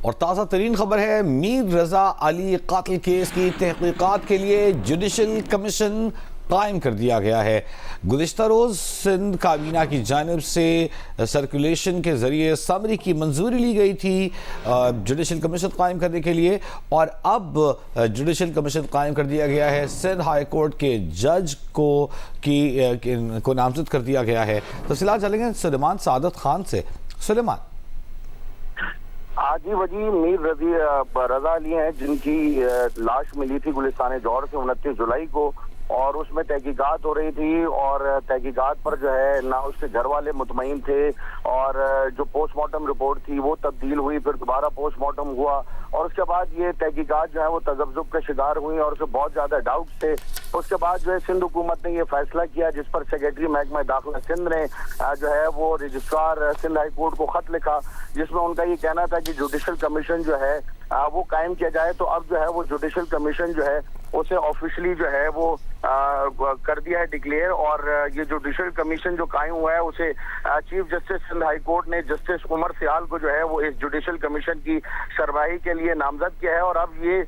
اور تازہ ترین خبر ہے، میر رضا علی قاتل کیس کی تحقیقات کے لیے جوڈیشل کمیشن قائم کر دیا گیا ہے۔ گزشتہ روز سندھ کابینہ کی جانب سے سرکولیشن کے ذریعے سمری کی منظوری لی گئی تھی جوڈیشل کمیشن قائم کرنے کے لیے، اور اب جوڈیشل کمیشن قائم کر دیا گیا ہے۔ سندھ ہائی کورٹ کے جج کو نامزد کر دیا گیا ہے۔ تفصیلات جانیں گے سلیمان سعادت خان سے۔ سلیمان جی وجی میر رضا علی ہیں، جن کی لاش ملی تھی گلستان جوہر سے 29 جولائی کو، اور اس میں تحقیقات ہو رہی تھی، اور تحقیقات پر جو ہے نہ اس کے گھر والے مطمئن تھے، اور جو پوسٹ مارٹم رپورٹ تھی وہ تبدیل ہوئی، پھر دوبارہ پوسٹ مارٹم ہوا، اور اس کے بعد یہ تحقیقات جو ہے وہ تذبذب کا شکار ہوئی اور اس میں بہت زیادہ ڈاؤٹس تھے۔ اس کے بعد جو ہے سندھ حکومت نے یہ فیصلہ کیا، جس پر سیکریٹری محکمہ داخلہ سندھ نے جو ہے وہ رجسٹرار سندھ ہائی کورٹ کو خط لکھا، جس میں ان کا یہ کہنا تھا کہ جوڈیشل کمیشن جو ہے وہ قائم کیا جائے۔ تو اب جو ہے وہ جوڈیشل کمیشن جو ہے اسے آفیشلی جو ہے وہ کر دیا ہے ڈکلیئر، اور یہ جوڈیشل کمیشن جو قائم ہوا ہے اسے chief justice Sindh high court نے جسٹس عمر سیال کو جو ہے وہ اس جوڈیشل کمیشن کی سربراہی کے لیے نامزد کیا ہے، اور اب یہ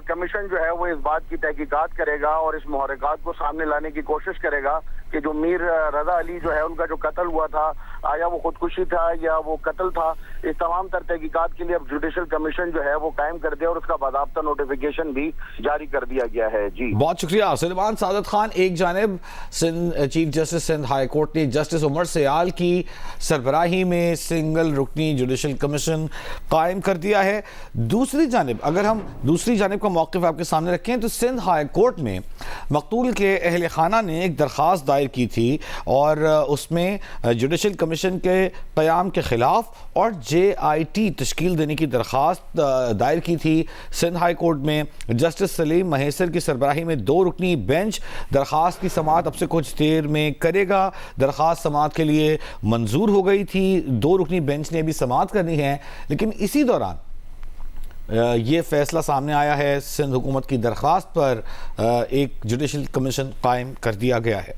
کمیشن جو ہے وہ اس بات کی تحقیقات کرے گا اور اس محرکات کو سامنے لانے کی کوشش کرے گا کہ جو میر رضا علی جو ہے ان کا جو قتل ہوا تھا، آیا وہ خودکشی تھا یا وہ قتل تھا۔ اس تمام تر تحقیقات کے لیے اب جوڈیشل کمیشن جو ہے وہ قائم کر دیا، اور اس کا باضابطہ نوٹیفیکیشن بھی جاری کر دیا گیا ہے۔ جی بہت شکریہ سلیمان سعادت خان۔ ایک جانب chief justice Sindh high court نے جسٹس عمر سیال کی سربراہی میں سنگل رکنی جوڈیشل کمیشن قائم کر دیا ہے، دوسری جانب اگر ہم دوسری جانب کا موقف آپ کے سامنے رکھیں تو سندھ ہائی کورٹ میں مقتول کے اہل خانہ نے ایک درخواست دائر کی تھی، اور اس میں جوڈیشل کمیشن کے قیام کے خلاف اور JIT تشکیل دینے کی درخواست دائر کی تھی سندھ ہائی کورٹ میں۔ جسٹس سلیم مہیسر کی سربراہی میں 2 رکنی بینچ درخواست کی سماعت اب سے کچھ دیر میں کرے گا۔ درخواست سماعت کے لیے منظور ہو گئی تھی، 2 رکنی بینچ نے ابھی سماعت کرنی ہے، لیکن اسی دوران یہ فیصلہ سامنے آیا ہے، سندھ حکومت کی درخواست پر ایک جوڈیشل کمیشن قائم کر دیا گیا ہے۔